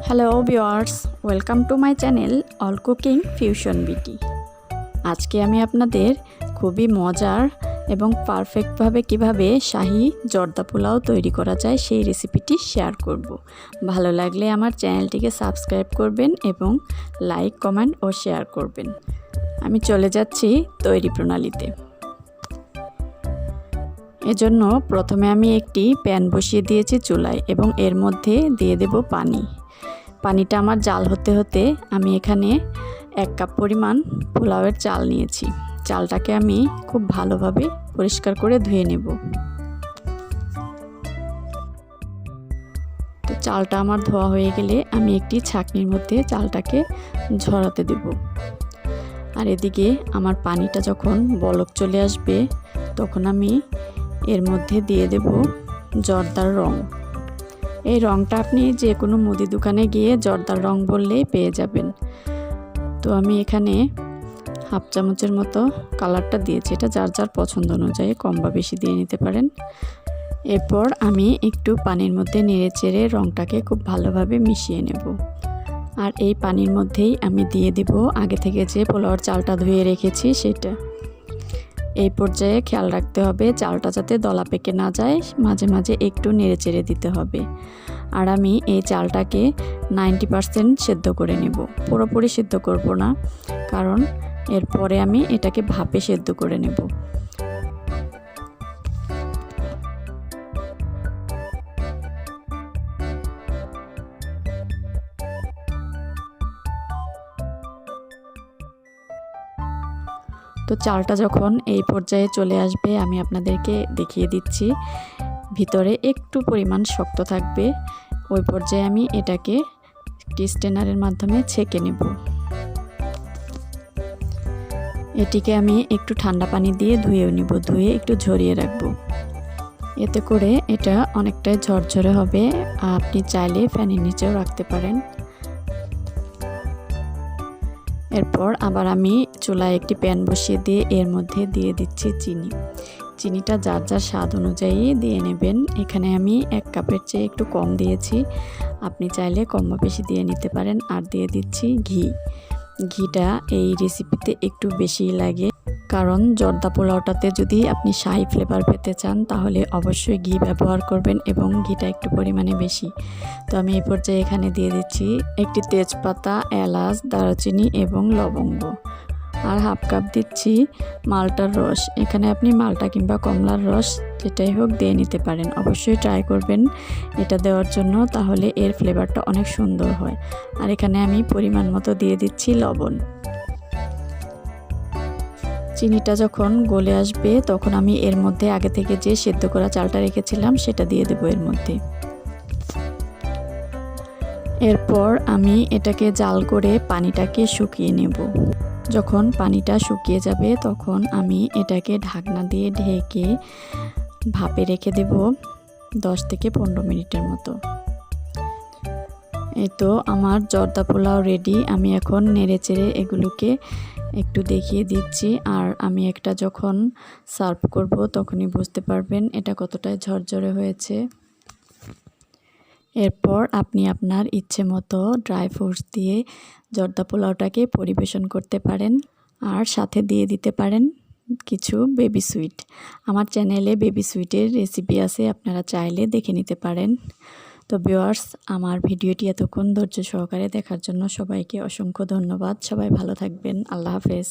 Hello viewers, welcome to my channel all cooking fusion বিটি। আজকে আমি আপনাদের খুবই মজার এবং পারফেক্টভাবে কিভাবে শাহি জর্দা পোলাও তৈরি করা যায় সেই রেসিপিটি শেয়ার করব। ভালো লাগলে আমার চ্যানেলটিকে সাবস্ক্রাইব করবেন এবং লাইক, কমেন্ট ও শেয়ার করবেন। আমি চলে যাচ্ছি তৈরি প্রণালীতে। এজন্য প্রথমে আমি একটি প্যান বসিয়ে দিয়েছি চুলায় এবং এর মধ্যে দিয়ে দেব পানি। পানিটা আমার জাল হতে হতে আমি এখানে 1 কাপ পরিমাণ পোলাওয়ের চাল নিয়েছি। চালটাকে আমি খুব ভালোভাবে পরিষ্কার করে ধুয়ে নেব। তো চালটা আমার ধোয়া হয়ে গেলে আমি একটি ছাঁকনির মধ্যে চালটাকে ঝরাতে দেব। আর এদিকে আমার পানিটা যখন বলক চলে আসবে তখন আমি এর মধ্যে দিয়ে দেব জর্দার রং। এই রংটা আপনি যে কোনো মুদি দোকানে গিয়ে জর্দার রং বললেই পেয়ে যাবেন। তো আমি এখানে হাফ চামচের মতো কালারটা দিয়েছি, এটা যার যার পছন্দ অনুযায়ী কম বা বেশি দিয়ে নিতে পারেন। এরপর আমি একটু পানির মধ্যে নেড়ে চেড়ে রংটাকে খুব ভালোভাবে মিশিয়ে নেব। আর এই পানির মধ্যেই আমি দিয়ে দেব আগে থেকে যে পোলাওর চালটা ধুয়ে রেখেছি সেটা। এই পর্যায়ে খেয়াল রাখতে হবে চালটা যাতে দলা পেকে না যায়, মাঝে মাঝে একটু নেড়ে চেড়ে দিতে হবে। আর আমি এই চালটাকে 90% সেদ্ধ করে নেব, পুরোপুরি সেদ্ধ করব না, কারণ এরপরে আমি এটাকে ভাপে সেদ্ধ করে নেব। তো চালটা যখন এই পর্যায়ে চলে আসবে আমি আপনাদেরকে দেখিয়ে দিচ্ছি, ভিতরে একটু পরিমাণ শক্ত থাকবে। ওই পর্যায়ে আমি এটাকে স্ট্রেনারের মাধ্যমে ছেঁকে নেব। এটিকে আমি একটু ঠান্ডা পানি দিয়ে ধুয়েও নেব, ধুয়ে একটু ঝরিয়ে রাখব। এতে করে এটা অনেকটাই ঝরঝরে হবে। আপনি চাইলে ফ্যানের নিচেও রাখতে পারেন। এরপর আবার আমি চুলায় একটি প্যান বসিয়ে দিয়ে এর মধ্যে দিয়ে দিচ্ছি চিনি। চিনিটা যার যার স্বাদ অনুযায়ী দিয়ে নেবেন। এখানে আমি 1 কাপের চেয়ে একটু কম দিয়েছি, আপনি চাইলে কম বা বেশি দিয়ে নিতে পারেন। আর দিয়ে দিচ্ছি ঘি। ঘিটা এই রেসিপিতে একটু বেশিই লাগে, কারণ জর্দা পোলাওটাতে যদি আপনি শাহি ফ্লেভার পেতে চান তাহলে অবশ্যই ঘি ব্যবহার করবেন এবং ঘিটা একটু পরিমাণে বেশি। তো আমি এই পর্যায়ে এখানে দিয়ে দিচ্ছি একটি তেজপাতা, এলাচ, দারুচিনি এবং লবঙ্গ। আর হাফ কাপ দিচ্ছি মালটার রস। এখানে আপনি মালটা কিংবা কমলার রস যেটাই হোক দিয়ে নিতে পারেন। অবশ্যই ট্রাই করবেন এটা দেওয়ার জন্য, তাহলে এর ফ্লেভারটা অনেক সুন্দর হয়। আর এখানে আমি পরিমাণ মতো দিয়ে দিচ্ছি লবণ। চিনিটা যখন গলে আসবে তখন আমি এর মধ্যে আগে থেকে যে সেদ্ধ করা চালটা রেখেছিলাম সেটা দিয়ে দেবো এর মধ্যে। এরপর আমি এটাকে জাল করে পানিটাকে শুকিয়ে নেব। যখন পানিটা শুকিয়ে যাবে তখন আমি এটাকে ঢাকনা দিয়ে ঢেকে ভাপে রেখে দেব 10 থেকে 15 মিনিটের মতো। এই তো আমার জর্দা পোলাও রেডি। আমি এখন নেড়ে চেড়ে এগুলোকে একটু দেখিয়ে দিচ্ছি। আর আমি একটা যখন সার্ভ করব তখনই বুঝতে পারবেন এটা কতটাই ঝরঝরে হয়েছে। এরপর আপনি আপনার ইচ্ছে মতো ড্রাই ফ্রুটস দিয়ে জর্দা পোলাওটাকে পরিবেশন করতে পারেন। আর সাথে দিয়ে দিতে পারেন কিছু বেবি সুইট। আমার চ্যানেলে বেবি সুইটের রেসিপি আছে, আপনারা চাইলে দেখে নিতে পারেন। তো ভিউয়ার্স, আমার ভিডিওটি এতক্ষণ ধৈর্য সহকারে দেখার জন্য সবাইকে অসংখ্য ধন্যবাদ। সবাই ভালো থাকবেন। আল্লাহ হাফেজ।